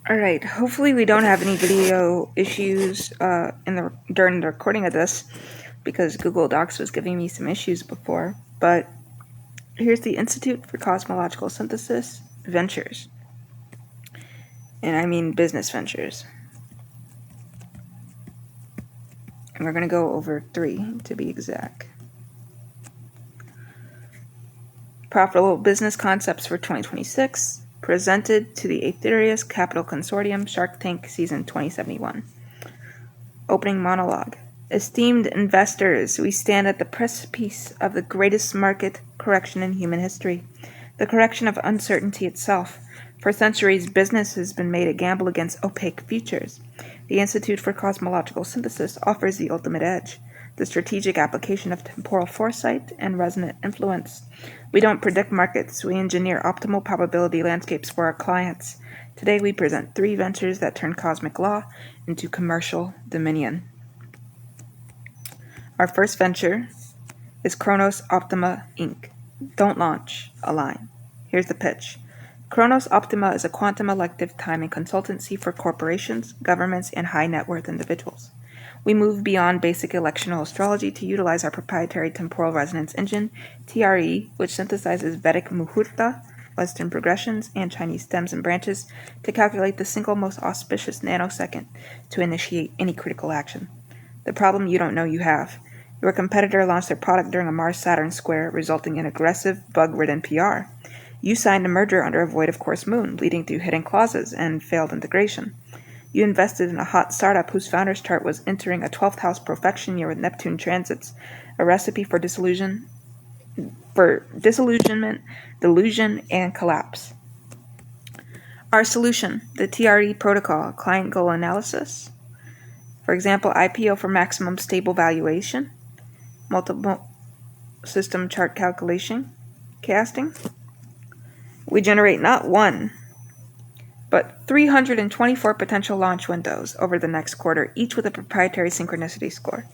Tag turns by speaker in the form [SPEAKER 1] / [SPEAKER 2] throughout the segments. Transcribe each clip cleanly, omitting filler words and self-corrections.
[SPEAKER 1] Alright, hopefully we don't have any video issues during the recording of this, because Google Docs was giving me some issues before. But here's the Institute for Cosmological Synthesis Ventures. And I mean business ventures. And we're going to go over 3 to be exact. Profitable Business Concepts for 2026, presented to the Aetherius Capital Consortium, Shark Tank Season 2071. Opening monologue. Esteemed investors, we stand at the precipice of the greatest market correction in human history, the correction of uncertainty itself. For centuries, business has been made a gamble against opaque futures. The Institute for Cosmological Synthesis offers the ultimate edge, the strategic application of temporal foresight and resonant influence. We don't predict markets, we engineer optimal probability landscapes for our clients. Today we present 3 ventures that turn cosmic law into commercial dominion. Our first venture is Chronos Optima Inc. Don't launch, align. Here's the pitch. Chronos Optima is a quantum elective timing consultancy for corporations, governments, and high net worth individuals. We move beyond basic electional astrology to utilize our proprietary temporal resonance engine, TRE, which synthesizes Vedic Muhurta, Western progressions, and Chinese stems and branches to calculate the single most auspicious nanosecond to initiate any critical action. The problem you don't know you have. Your competitor launched their product during a Mars-Saturn square, resulting in aggressive, bug-ridden PR. You signed a merger under a void-of-course moon, leading to hidden clauses and failed integration. You invested in a hot startup whose founder's chart was entering a 12th house profection year with Neptune transits, a recipe for disillusionment, delusion, and collapse. Our solution, the TRE protocol, client goal analysis. For example, IPO for maximum stable valuation, multiple system chart casting. We generate not 1, but 324 potential launch windows over the next quarter, each with a proprietary synchronicity score.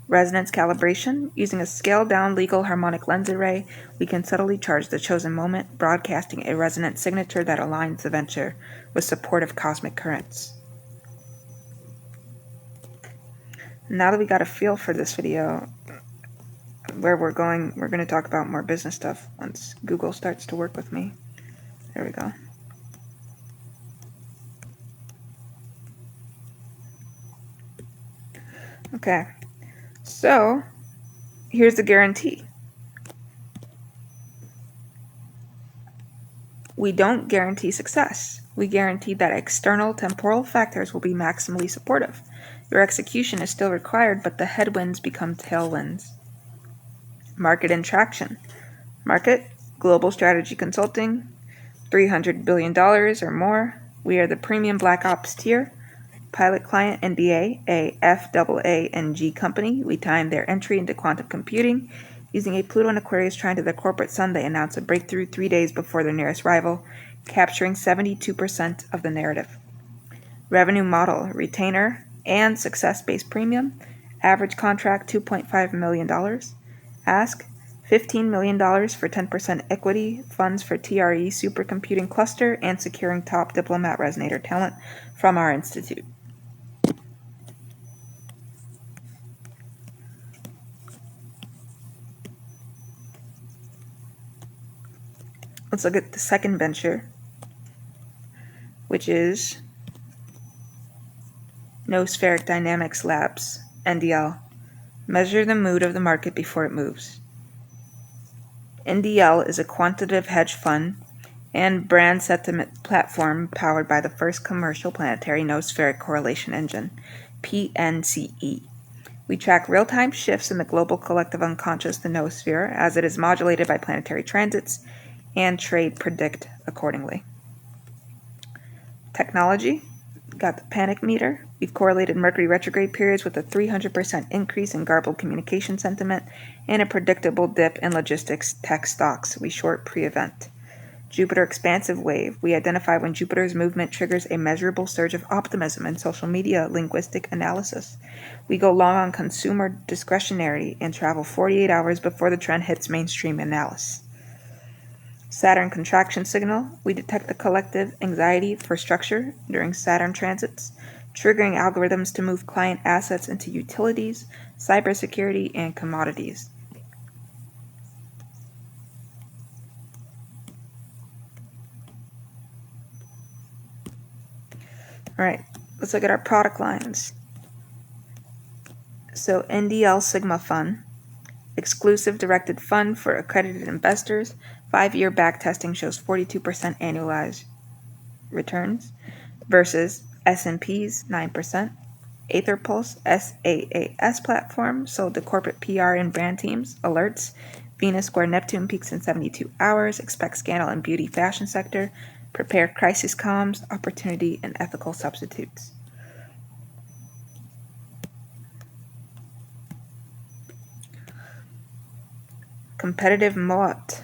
[SPEAKER 1] Resonance calibration. Using a scaled-down legal harmonic lens array, we can subtly charge the chosen moment, broadcasting a resonant signature that aligns the venture with supportive cosmic currents. Now that we got a feel for this video, where we're going to talk about more business stuff once Google starts to work with me. There we go. Okay, so here's the guarantee. We don't guarantee success. We guarantee that external temporal factors will be maximally supportive. Your execution is still required, but the headwinds become tailwinds. Market and traction. Market, global strategy consulting, $300 billion or more. We are the premium Black Ops tier. Pilot client NBA, a FAANG company. We timed their entry into quantum computing. Using a Pluto and Aquarius trine to their corporate sun, they announced a breakthrough 3 days before their nearest rival, capturing 72% of the narrative. Revenue model, retainer and success-based premium. Average contract $2.5 million. Ask $15 million for 10% equity, funds for TRE supercomputing cluster, and securing top diplomat resonator talent from our institute. Let's look at the second venture, which is Noospheric Dynamics Labs, NDL. Measure the mood of the market before it moves. NDL is a quantitative hedge fund and brand sentiment platform powered by the first commercial planetary noospheric correlation engine, PNCE. We track real-time shifts in the global collective unconscious, the noosphere, as it is modulated by planetary transits, and trade predict accordingly. Technology. Got the panic meter. We've correlated Mercury retrograde periods with a 300% increase in garbled communication sentiment and a predictable dip in logistics tech stocks. We short pre-event. Jupiter expansive wave. We identify when Jupiter's movement triggers a measurable surge of optimism in social media linguistic analysis. We go long on consumer discretionary and travel 48 hours before the trend hits mainstream analysis. Saturn contraction signal. We detect the collective anxiety for structure during Saturn transits, triggering algorithms to move client assets into utilities, cybersecurity, and commodities. All right, let's look at our product lines. So NDL Sigma Fund, exclusive directed fund for accredited investors. 5-year back testing shows 42% annualized returns versus S&P's 9%. Aetherpulse SaaS platform sold to corporate PR and brand teams. Alerts: Venus square Neptune peaks in 72 hours. Expect scandal in beauty fashion sector. Prepare crisis comms, opportunity, and ethical substitutes. Competitive moat.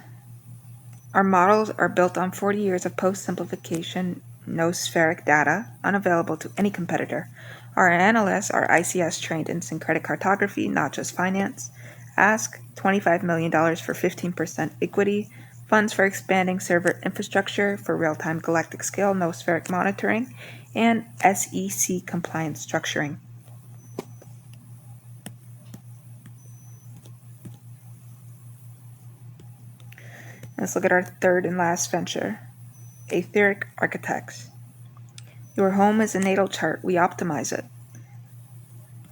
[SPEAKER 1] Our models are built on 40 years of post-simplification noospheric data, unavailable to any competitor. Our analysts are ICS trained in syncretic cartography, not just finance. Ask $25 million for 15% equity, funds for expanding server infrastructure for real-time galactic scale noospheric monitoring, and SEC compliance structuring. Let's look at our third and last venture, Etheric Architects. Your home is a natal chart. We optimize it.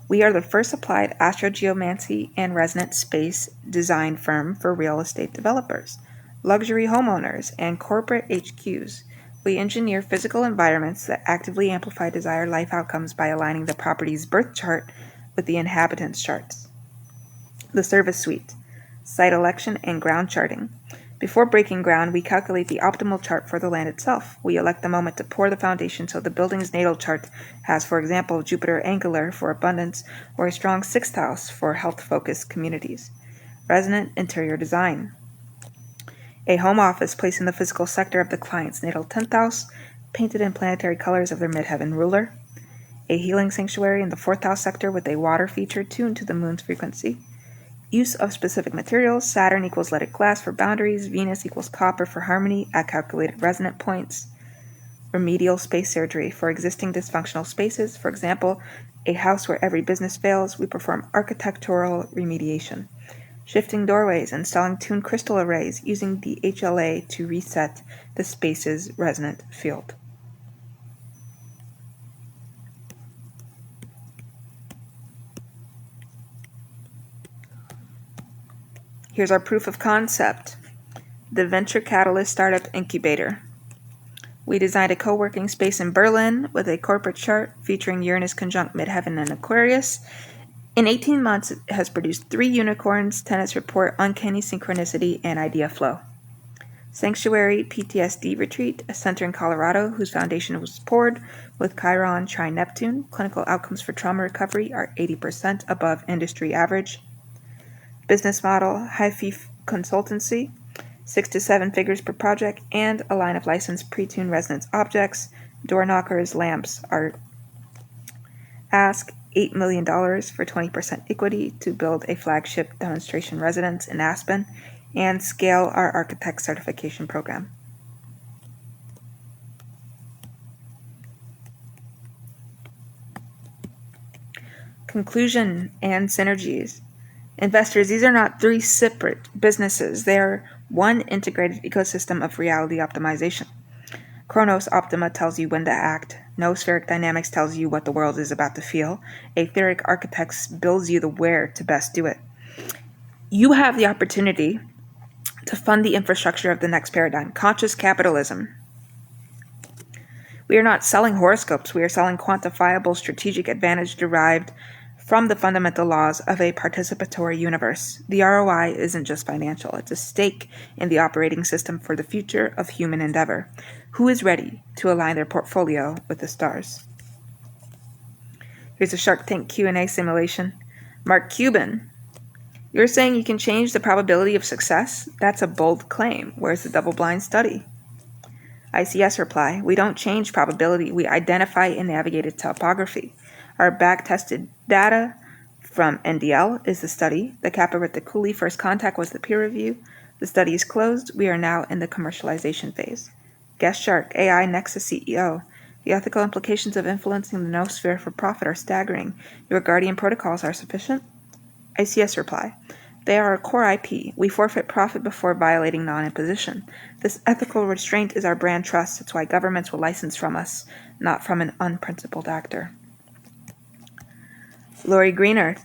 [SPEAKER 1] We are the first applied astrogeomancy and resonant space design firm for real estate developers, luxury homeowners, and corporate HQs. We engineer physical environments that actively amplify desired life outcomes by aligning the property's birth chart with the inhabitants' charts. The service suite, site election, and ground charting. Before breaking ground, we calculate the optimal chart for the land itself. We elect the moment to pour the foundation so the building's natal chart has, for example, Jupiter angular for abundance or a strong 6th house for health-focused communities. Resonant interior design. A home office placed in the physical sector of the client's natal 10th house, painted in planetary colors of their midheaven ruler. A healing sanctuary in the 4th house sector with a water feature tuned to the moon's frequency. Use of specific materials. Saturn equals leaded glass for boundaries. Venus equals copper for harmony at calculated resonant points. Remedial space surgery for existing dysfunctional spaces. For example, a house where every business fails, we perform architectural remediation. Shifting doorways, installing tuned crystal arrays using the HLA to reset the space's resonant field. Here's our proof of concept. The Venture Catalyst Startup Incubator. We designed a co-working space in Berlin with a corporate chart featuring Uranus conjunct midheaven and Aquarius. In 18 months, it has produced 3 unicorns, tenants report uncanny synchronicity and idea flow. Sanctuary PTSD Retreat, a center in Colorado whose foundation was poured with Chiron trine Neptune. Clinical outcomes for trauma recovery are 80% above industry average. Business model, high-fee consultancy, 6 to 7 figures per project, and a line of licensed pre-tuned resonance objects. Door knockers, lamps are ask $8 million for 20% equity to build a flagship demonstration residence in Aspen and scale our architect certification program. Conclusion and synergies. Investors, these are not 3 separate businesses. They are one integrated ecosystem of reality optimization. Chronos Optima tells you when to act. Noospheric Dynamics tells you what the world is about to feel. Etheric Architects builds you the where to best do it. You have the opportunity to fund the infrastructure of the next paradigm, conscious capitalism. We are not selling horoscopes. We are selling quantifiable strategic advantage derived from the fundamental laws of a participatory universe. The ROI isn't just financial. It's a stake in the operating system for the future of human endeavor. Who is ready to align their portfolio with the stars? Here's a Shark Tank Q&A simulation. Mark Cuban, you're saying you can change the probability of success? That's a bold claim. Where's the double-blind study? ICS reply, we don't change probability. We identify and navigate its topography. Our back-tested data from NDL is the study. The Kappa with the Cooley first contact was the peer review. The study is closed. We are now in the commercialization phase. Guest Shark, AI Nexus CEO. The ethical implications of influencing the noosphere for profit are staggering. Your Guardian protocols are sufficient? ICS reply. They are our core IP. We forfeit profit before violating non-imposition. This ethical restraint is our brand trust. It's why governments will license from us, not from an unprincipled actor. Lori Greener.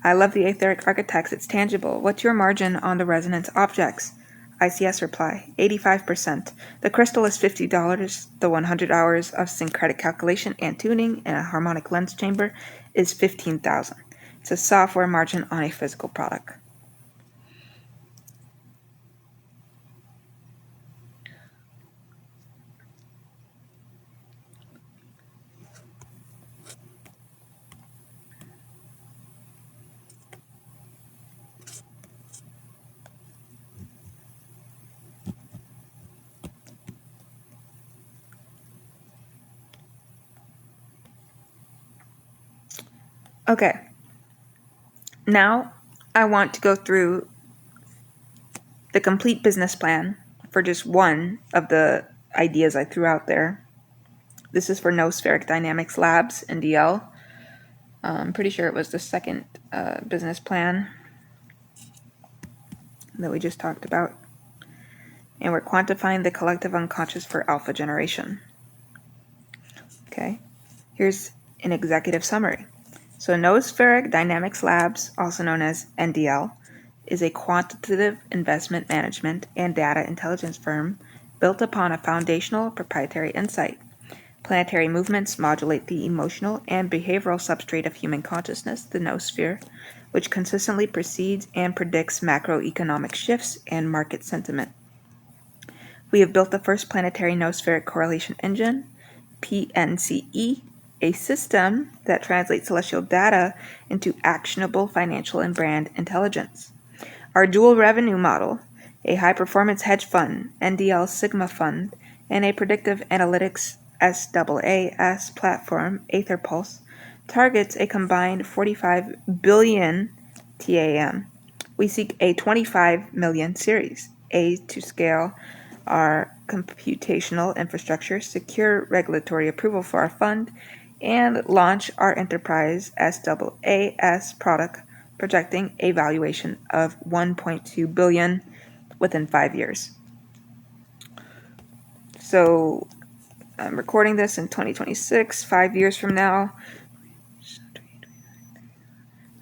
[SPEAKER 1] I love the etheric architects. It's tangible. What's your margin on the resonance objects? ICS reply, 85%. The crystal is $50. The 100 hours of syncretic calculation and tuning in a harmonic lens chamber is $15,000. It's a software margin on a physical product. Okay, now I want to go through the complete business plan for just one of the ideas I threw out there. This is for Noospheric Dynamics Labs, NDL. I'm pretty sure it was the second business plan that we just talked about. And we're quantifying the collective unconscious for alpha generation. Okay, here's an executive summary. So Noospheric Dynamics Labs, also known as NDL, is a quantitative investment management and data intelligence firm built upon a foundational proprietary insight. Planetary movements modulate the emotional and behavioral substrate of human consciousness, the noosphere, which consistently precedes and predicts macroeconomic shifts and market sentiment. We have built the first planetary noospheric correlation engine, PNCE, a system that translates celestial data into actionable financial and brand intelligence. Our dual revenue model, a high-performance hedge fund, NDL Sigma Fund, and a predictive analytics SaaS platform, AetherPulse, targets a combined 45 billion TAM. We seek a 25 million series, A to scale our computational infrastructure, secure regulatory approval for our fund, and launch our enterprise SaaS product, projecting a valuation of $1.2 billion within 5 years. So I'm recording this in 2026, 5 years from now,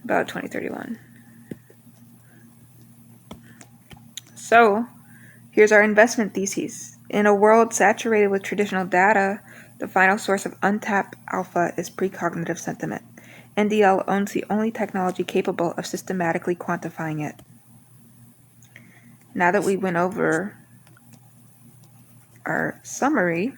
[SPEAKER 1] about 2031. So here's our investment thesis. In a world saturated with traditional data, the final source of untapped alpha is precognitive sentiment. NDL owns the only technology capable of systematically quantifying it. Now that we went over our summary,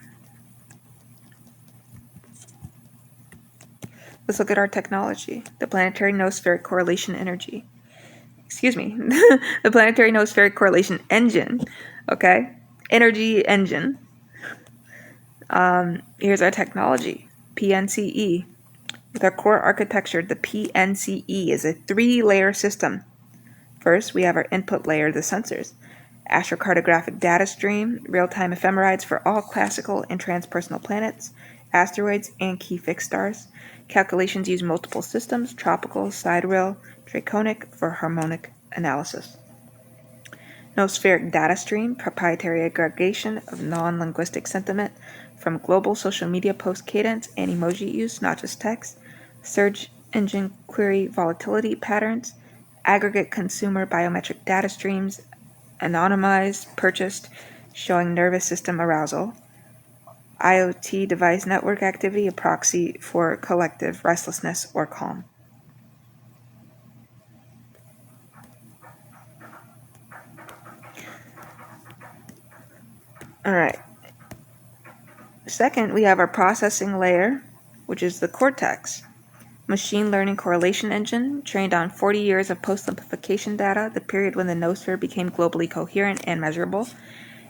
[SPEAKER 1] let's look at our technology, the planetary noospheric correlation energy. The planetary noospheric correlation engine, okay? Energy engine. Here's our technology, PNCE. With our core architecture, the PNCE is a 3-layer system. First, we have our input layer, the sensors, astrocartographic data stream, real-time ephemerides for all classical and transpersonal planets, asteroids, and key fixed stars. Calculations use multiple systems, tropical, sidereal, draconic, for harmonic analysis. Noospheric data stream, proprietary aggregation of non-linguistic sentiment from global social media post cadence and emoji use, not just text, search engine query volatility patterns, aggregate consumer biometric data streams, anonymized, purchased, showing nervous system arousal, IoT device network activity, a proxy for collective restlessness or calm. All right. Second, we have our processing layer, which is the cortex. Machine learning correlation engine trained on 40 years of post-simplification data, the period when the noosphere became globally coherent and measurable.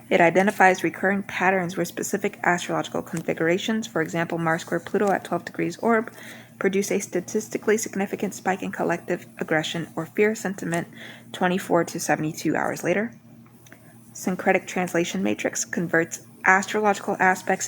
[SPEAKER 1] It identifies recurring patterns where specific astrological configurations, for example Mars square Pluto at 12 degrees orb, produce a statistically significant spike in collective aggression or fear sentiment 24 to 72 hours later. Syncretic translation matrix converts astrological aspects